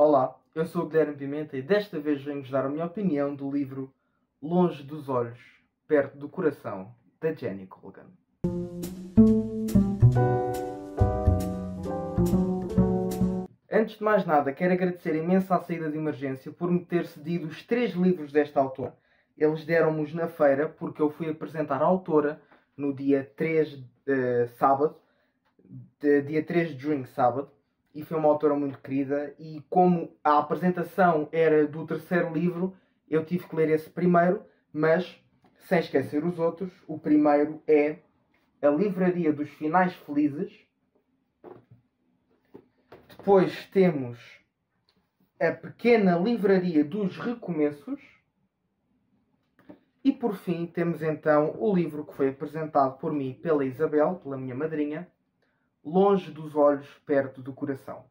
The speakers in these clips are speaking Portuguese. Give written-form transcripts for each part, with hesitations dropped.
Olá, eu sou o Guilherme Pimenta e desta vez venho-vos dar a minha opinião do livro Longe dos Olhos, Perto do Coração, da Jenny Colgan. Antes de mais nada, quero agradecer imenso à Saída de Emergência por me ter cedido os 3 livros desta autora. Eles deram-me-os na feira porque eu fui apresentar a autora no dia 3 dia 3 de junho, sábado. E foi uma autora muito querida, e como a apresentação era do 3º livro, eu tive que ler esse primeiro, mas sem esquecer os outros. O primeiro é A Livraria dos Finais Felizes. Depois temos A Pequena Livraria dos Recomeços. E por fim temos então o livro que foi apresentado por mim pela Isabel, pela minha madrinha, Longe dos Olhos, Perto do Coração.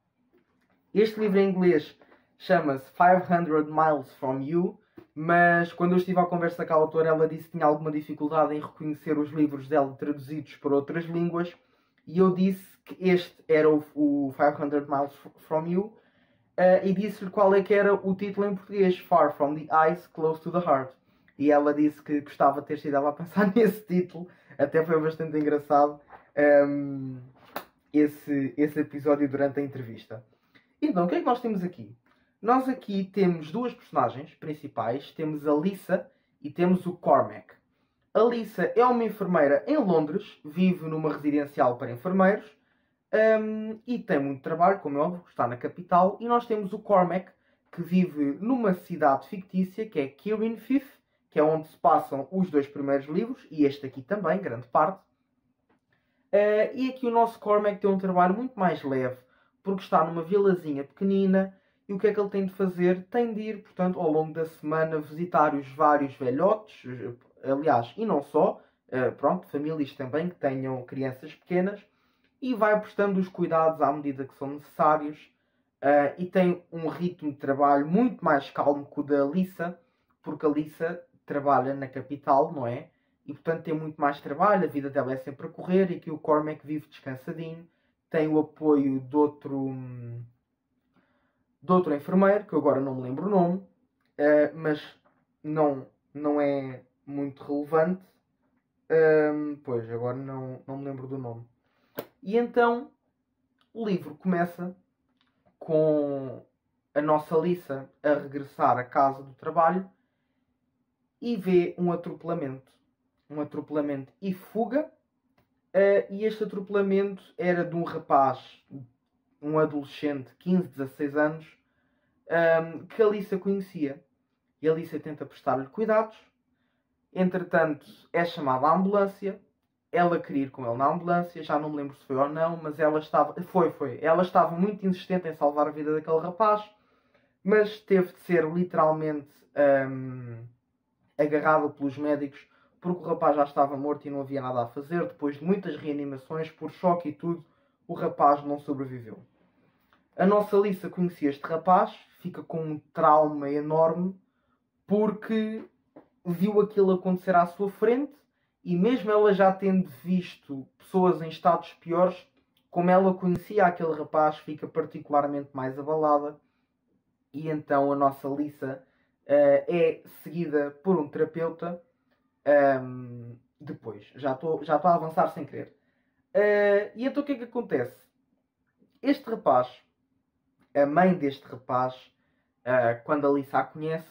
Este livro em inglês chama-se 500 Miles From You, mas quando eu estive à conversa com a autora, ela disse que tinha alguma dificuldade em reconhecer os livros dela traduzidos para outras línguas, e eu disse que este era o 500 Miles From You, e disse-lhe qual é que era o título em português, Far From the Eyes, Close to the Heart. E ela disse que gostava de ter sido ela a pensar nesse título. Até foi bastante engraçado esse episódio durante a entrevista. Então, o que é que nós temos aqui? Nós aqui temos 2 personagens principais. Temos a Lisa e temos o Cormac. A Lisa é uma enfermeira em Londres, vive numa residencial para enfermeiros e tem muito trabalho, como é óbvio, está na capital. E nós temos o Cormac, que vive numa cidade fictícia, que é Kilwinfith, que é onde se passam os 2 primeiros livros, e este aqui também, grande parte. E aqui o nosso Cormac tem um trabalho muito mais leve, porque está numa vilazinha pequenina, e o que é que ele tem de fazer? Tem de ir, portanto, ao longo da semana, visitar os vários velhotes, aliás, e não só, famílias também que tenham crianças pequenas, e vai prestando os cuidados à medida que são necessários, e tem um ritmo de trabalho muito mais calmo que o da Lisa, porque a Lisa trabalha na capital, não é? E portanto tem muito mais trabalho, a vida dela é sempre a correr, e aqui o Cormac vive descansadinho, tem o apoio de outro enfermeiro, que eu agora não me lembro o nome, mas não é muito relevante. Pois, agora não me lembro do nome. E então o livro começa com a nossa Lisa a regressar à casa do trabalho e vê um atropelamento e fuga. E este atropelamento era de um rapaz, um adolescente, 15, 16 anos, que a Lisa conhecia. E a Lisa tenta prestar-lhe cuidados. Entretanto, é chamada à ambulância. Ela queria ir com ele na ambulância. Já não me lembro se foi ou não, mas ela estava... Foi. Ela estava muito insistente em salvar a vida daquele rapaz, mas teve de ser literalmente agarrada pelos médicos, porque o rapaz já estava morto e não havia nada a fazer. Depois de muitas reanimações, por choque e tudo, o rapaz não sobreviveu. A nossa Lisa conhecia este rapaz, fica com um trauma enorme, porque viu aquilo acontecer à sua frente, e mesmo ela já tendo visto pessoas em estados piores, como ela conhecia aquele rapaz, fica particularmente mais abalada. E então a nossa Lisa é seguida por um terapeuta. Depois, já estou a avançar sem querer. E então o que é que acontece? Este rapaz, a mãe deste rapaz, quando a Lisa a conhece,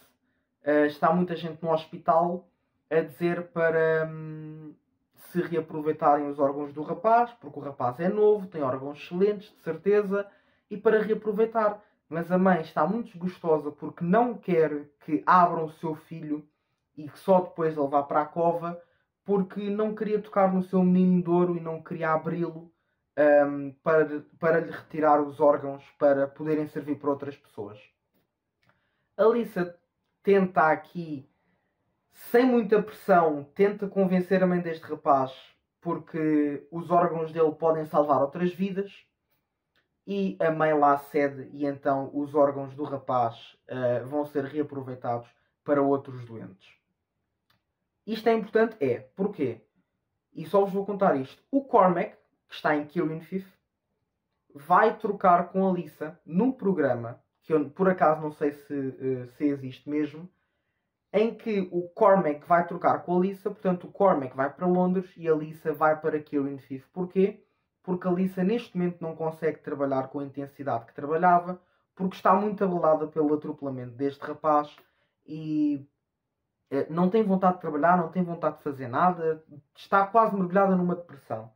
está muita gente no hospital a dizer para se reaproveitarem os órgãos do rapaz, porque o rapaz é novo, tem órgãos excelentes, de certeza, e para reaproveitar. Mas a mãe está muito desgostosa porque não quer que abram o seu filho e que só depois ele vá para a cova, porque não queria tocar no seu menino de ouro e não queria abri-lo para lhe retirar os órgãos para poderem servir para outras pessoas. A Lisa tenta aqui, sem muita pressão, tenta convencer a mãe deste rapaz, porque os órgãos dele podem salvar outras vidas. E a mãe lá cede, e então os órgãos do rapaz vão ser reaproveitados para outros doentes. Isto é importante? É. Porquê? E só vos vou contar isto. O Cormac, que está em Kilwinfith, vai trocar com a Lisa num programa que eu por acaso não sei se existe mesmo, em que o Cormac vai trocar com a Lisa, portanto o Cormac vai para Londres e a Lisa vai para Kirin Fife. Porquê? Porque a Lisa neste momento não consegue trabalhar com a intensidade que trabalhava, porque está muito abalada pelo atropelamento deste rapaz e não tem vontade de trabalhar, não tem vontade de fazer nada, está quase mergulhada numa depressão.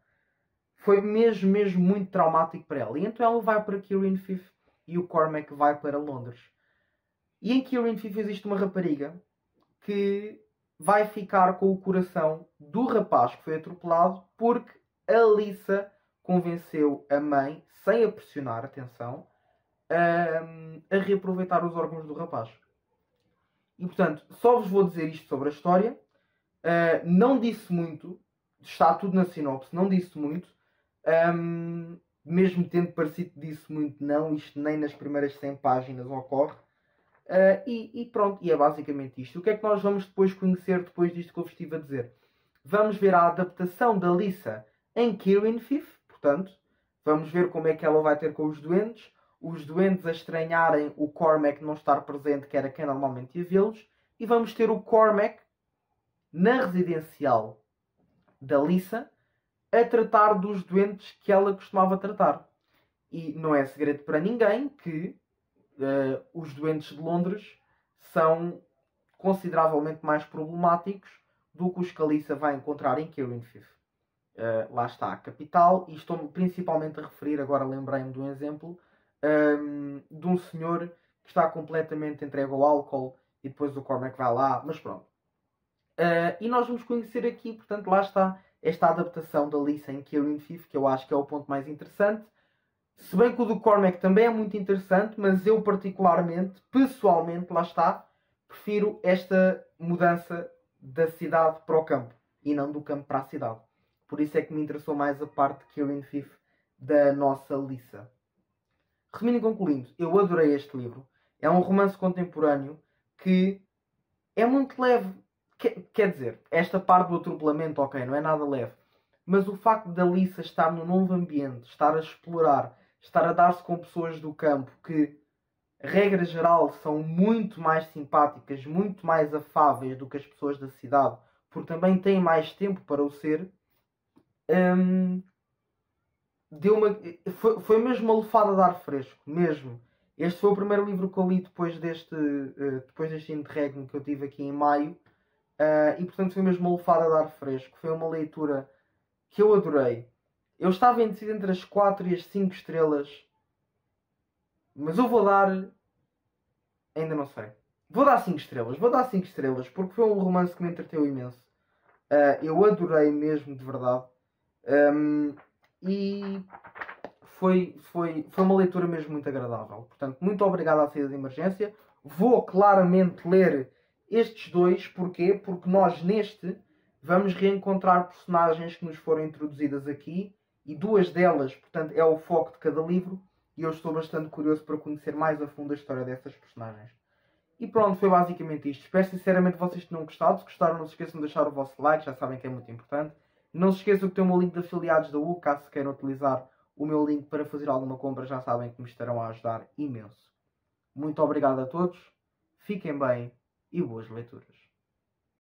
Foi mesmo muito traumático para ela. E então ela vai para Kirin Fife e o Cormac vai para Londres. E em Kirin Fife existe uma rapariga que vai ficar com o coração do rapaz que foi atropelado, porque a Lisa convenceu a mãe, sem a pressionar, atenção, a reaproveitar os órgãos do rapaz. E portanto, só vos vou dizer isto sobre a história. Não disse muito, está tudo na sinopse, não disse muito. Mesmo tendo parecido que disse muito, não, isto nem nas primeiras 100 páginas ocorre. E pronto, e é basicamente isto. O que é que nós vamos depois conhecer depois disto que eu vos estive a dizer? Vamos ver a adaptação da Lisa em Kirin Fife, portanto, vamos ver como é que ela vai ter com os doentes a estranharem o Cormac não estar presente, que era quem normalmente ia vê-los, e vamos ter o Cormac na residencial da Lisa a tratar dos doentes que ela costumava tratar. E não é segredo para ninguém que os doentes de Londres são consideravelmente mais problemáticos do que os que a Lisa vai encontrar em Kirin Fife. Lá está a capital, e estou-me principalmente a referir, agora lembrei-me de um exemplo, de um senhor que está completamente entregue ao álcool e depois o Cormac vai lá, mas pronto. E nós vamos conhecer aqui, portanto, lá está esta adaptação da Lisa em Kirin Fife, que eu acho que é o ponto mais interessante. Se bem que o do Cormac também é muito interessante, mas eu particularmente, pessoalmente, lá está, prefiro esta mudança da cidade para o campo e não do campo para a cidade. Por isso é que me interessou mais a parte de Kirin Fife da nossa Lisa. Resumindo e concluindo, eu adorei este livro. É um romance contemporâneo que é muito leve. Quer dizer, esta parte do atropelamento, ok, não é nada leve. Mas o facto da Lisa estar num novo ambiente, estar a explorar, estar a dar-se com pessoas do campo que, regra geral, são muito mais simpáticas, muito mais afáveis do que as pessoas da cidade, porque também têm mais tempo para o ser, foi mesmo uma lufada de ar fresco, mesmo. Este foi o primeiro livro que eu li depois deste interregno que eu tive aqui em maio, e portanto foi mesmo uma lufada de ar fresco. Foi uma leitura que eu adorei. Eu estava indeciso entre as 4 e as 5 estrelas, mas eu vou dar... ainda não sei. Vou dar 5 estrelas. Vou dar 5 estrelas porque foi um romance que me entreteu imenso. Eu adorei mesmo, de verdade. E foi uma leitura mesmo muito agradável. Portanto, muito obrigado à saída de emergência. Vou claramente ler estes dois. Porquê? Porque nós neste vamos reencontrar personagens que nos foram introduzidas aqui. E 2 delas, portanto, é o foco de cada livro. E eu estou bastante curioso para conhecer mais a fundo a história dessas personagens. E pronto, foi basicamente isto. Espero sinceramente que vocês tenham gostado. Se gostaram, não se esqueçam de deixar o vosso like. Já sabem que é muito importante. Não se esqueçam que tem o meu link de afiliados da U. Caso queiram utilizar o meu link para fazer alguma compra, já sabem que me estarão a ajudar imenso. Muito obrigado a todos. Fiquem bem e boas leituras.